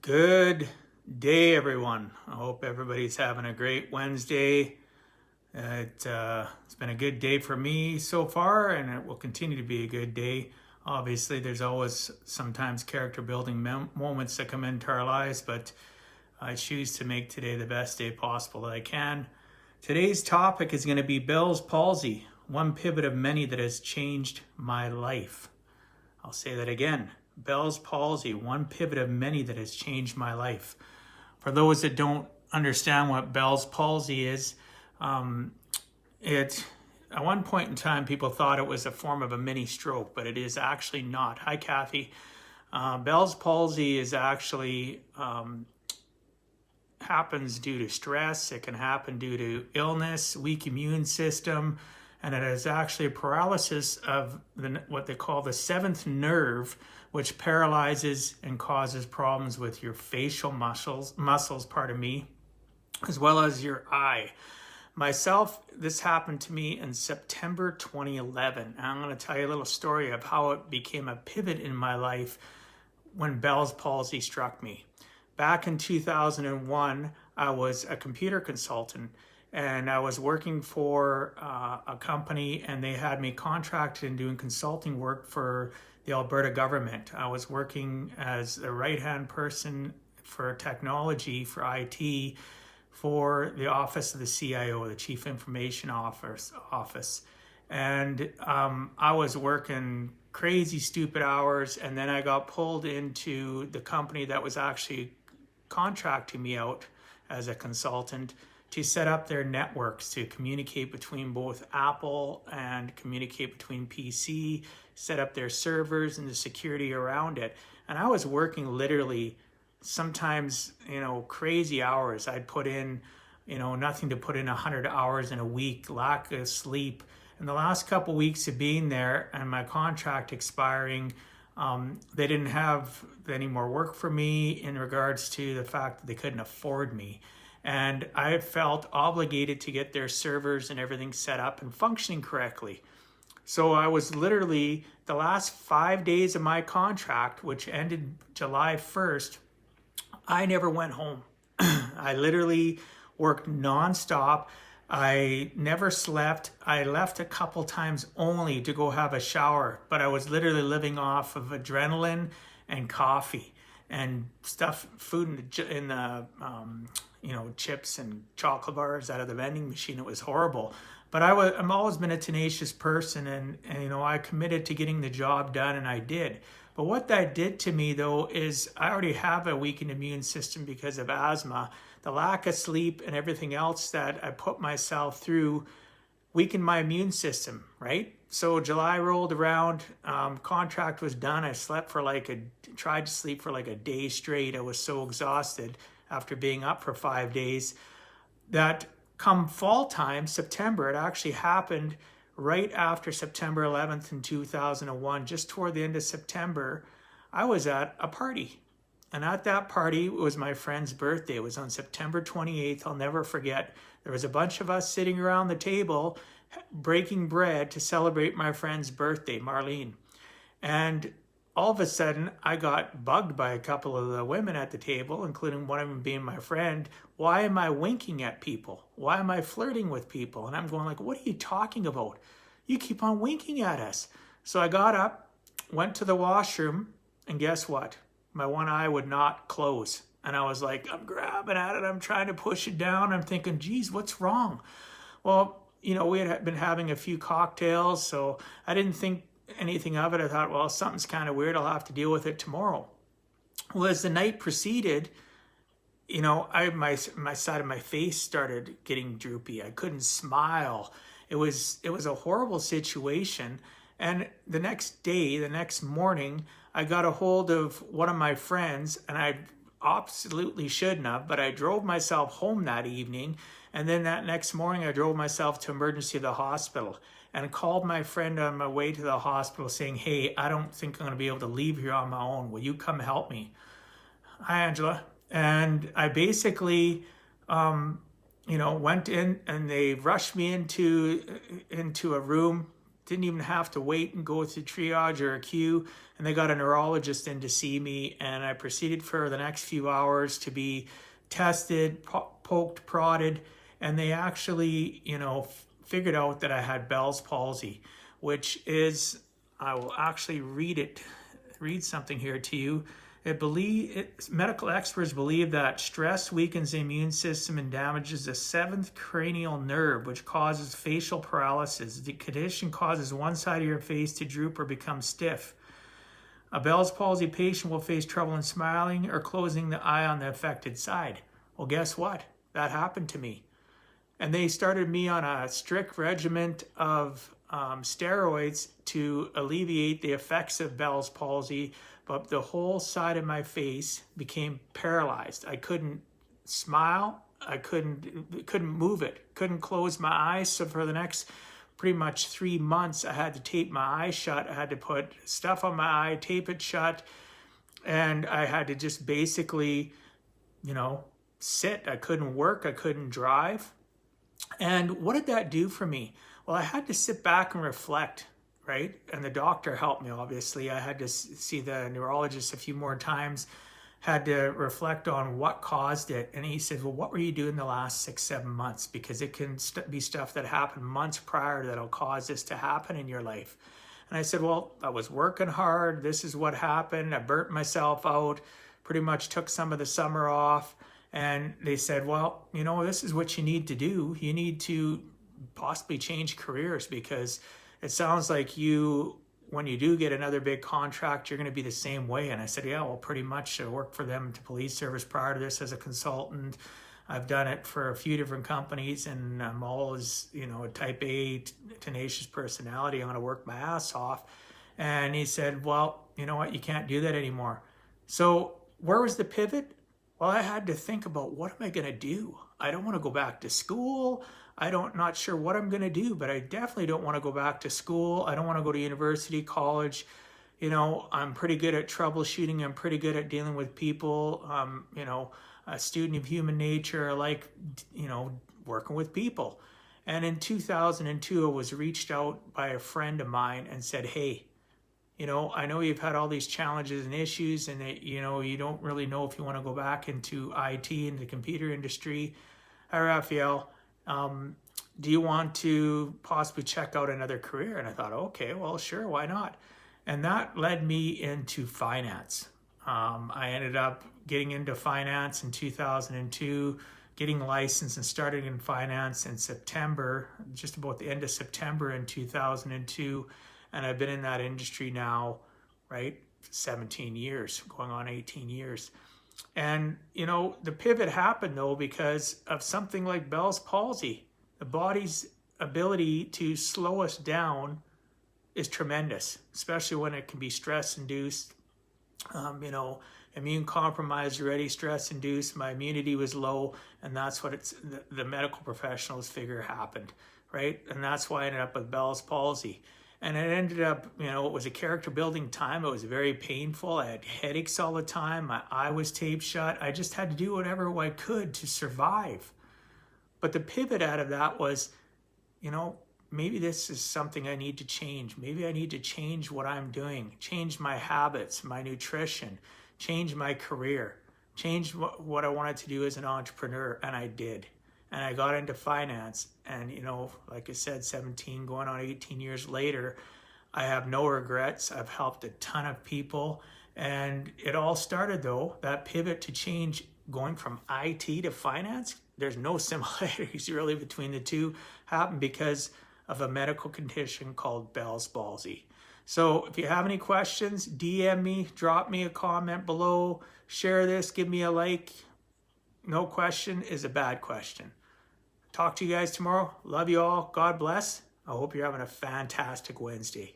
Good day, everyone. I hope everybody's having a great Wednesday. It's been a good day for me so far, and it will continue to be a good day. Obviously, there's always sometimes character building moments that come into our lives, but I choose to make today the best day possible that I can. Today's topic is going to be Bell's palsy, one pivot of many that has changed my life. I'll say that again. Bell's palsy, one pivot of many that has changed my life. For those that don't understand what Bell's palsy is, at one point in time, people thought it was a form of a mini stroke, but it is actually not. Hi, Kathy. Bell's palsy is actually happens due to stress. It can happen due to illness, weak immune system, and it is actually a paralysis of what they call the seventh nerve, which paralyzes and causes problems with your facial muscles, as well as your eye. Myself, this happened to me in September 2011. And I'm going to tell you a little story of how it became a pivot in my life when Bell's palsy struck me. Back in 2001, I was a computer consultant, and I was working for a company, and they had me contracted and doing consulting work for the Alberta government. I was working as a right-hand person for technology, for IT, for the office of the CIO, the Chief Information Office. And I was working crazy, stupid hours, and then I got pulled into the company that was actually contracting me out as a consultant to set up their networks to communicate between both Apple and communicate between PC, set up their servers and the security around it. And I was working literally sometimes, crazy hours. I'd put in, nothing to put in 100 hours in a week, lack of sleep. And the last couple of weeks of being there and my contract expiring, they didn't have any more work for me in regards to the fact that they couldn't afford me. And I felt obligated to get their servers and everything set up and functioning correctly. So I was literally, the last 5 days of my contract, which ended July 1st, I never went home. I literally worked nonstop. I never slept. I left a couple times only to go have a shower, but I was literally living off of adrenaline and coffee and stuff, food in the chips and chocolate bars out of the vending machine. It was horrible. But I've always been a tenacious person, and I committed to getting the job done, and I did. But what that did to me, though, is I already have a weakened immune system because of asthma. The lack of sleep and everything else that I put myself through weakened my immune system, right? So July rolled around, contract was done. I tried to sleep for like a day straight. I was so exhausted after being up for 5 days that come fall time, September, it actually happened right after September 11th in 2001, just toward the end of September. I was at a party. And at that party, it was my friend's birthday. It was on September 28th. I'll never forget. There was a bunch of us sitting around the table breaking bread to celebrate my friend's birthday, Marlene. And all of a sudden, I got bugged by a couple of the women at the table, including one of them being my friend. Why am I winking at people? Why am I flirting with people? And I'm going like, what are you talking about? You keep on winking at us. So I got up, went to the washroom, and guess what? My one eye would not close. And I was like, I'm grabbing at it. I'm trying to push it down. I'm thinking, geez, what's wrong? Well, we had been having a few cocktails, so I didn't think anything of it. I thought, well, something's kind of weird. I'll have to deal with it tomorrow. Well, as the night proceeded, my side of my face started getting droopy. I couldn't smile. It was a horrible situation. And the next morning, I got a hold of one of my friends, and I absolutely shouldn't have, but I drove myself home that evening. And then that next morning, I drove myself to emergency of the hospital and called my friend on my way to the hospital saying, hey, I don't think I'm going to be able to leave here on my own. Will you come help me? Hi, Angela. And I basically, went in, and they rushed me into a room, didn't even have to wait and go through triage or a queue, and they got a neurologist in to see me, and I proceeded for the next few hours to be tested, poked, prodded, and they actually, figured out that I had Bell's palsy, which is, I will actually read something here to you. Medical experts believe that stress weakens the immune system and damages the 7th cranial nerve, which causes facial paralysis. The condition causes one side of your face to droop or become stiff. A Bell's palsy patient will face trouble in smiling or closing the eye on the affected side. Well, guess what? That happened to me. And they started me on a strict regimen of steroids to alleviate the effects of Bell's palsy, but the whole side of my face became paralyzed. I couldn't smile. I couldn't move it. Couldn't close my eyes. So for the next pretty much 3 months, I had to tape my eyes shut. I had to put stuff on my eye, tape it shut, and I had to just basically, sit. I couldn't work. I couldn't drive. And what did that do for me? Well, I had to sit back and reflect, right? And the doctor helped me, obviously. I had to see the neurologist a few more times, had to reflect on what caused it. And he said, well, what were you doing the last 6-7 months? Because it can be stuff that happened months prior that'll cause this to happen in your life. And I said, well, I was working hard. This is what happened. I burnt myself out, pretty much took some of the summer off. And they said, well, this is what you need to do. You need to possibly change careers, because it sounds like when you do get another big contract, you're going to be the same way. And I said, yeah, well, pretty much. I worked for them to police service prior to this as a consultant. I've done it for a few different companies, and I'm always, a type A tenacious personality. I'm going to work my ass off. And he said, well, you know what? You can't do that anymore. So where was the pivot? Well, I had to think about, what am I going to do? I don't want to go back to school. Not sure what I'm going to do, but I definitely don't want to go back to school. I don't want to go to university, college. I'm pretty good at troubleshooting. I'm pretty good at dealing with people. A student of human nature. I like, working with people. And in 2002, I was reached out by a friend of mine and said, hey, I know you've had all these challenges and issues, and that, you don't really know if you want to go back into IT and the computer industry. Hi, Raphael. Do you want to possibly check out another career? And I thought, okay, well, sure, why not? And that led me into finance. I ended up getting into finance in 2002, getting licensed and started in finance in September, just about the end of September in 2002. And I've been in that industry now, right, 17 years, going on 18 years. And, the pivot happened, though, because of something like Bell's palsy. The body's ability to slow us down is tremendous, especially when it can be stress-induced. Immune compromised already, stress-induced. My immunity was low, and that's what the medical professionals figure happened, right? And that's why I ended up with Bell's palsy. And it ended up, it was a character building time. It was very painful. I had headaches all the time. My eye was taped shut. I just had to do whatever I could to survive. But the pivot out of that was, maybe this is something I need to change. Maybe I need to change what I'm doing, change my habits, my nutrition, change my career, change what I wanted to do as an entrepreneur. And I did. And I got into finance, and, like I said, 17 going on 18 years later, I have no regrets. I've helped a ton of people, and it all started, though, that pivot to change, going from IT to finance. There's no similarities really between the two, happened because of a medical condition called Bell's palsy. So if you have any questions, DM me, drop me a comment below, share this, give me a like. No question is a bad question. Talk to you guys tomorrow. Love you all. God bless. I hope you're having a fantastic Wednesday.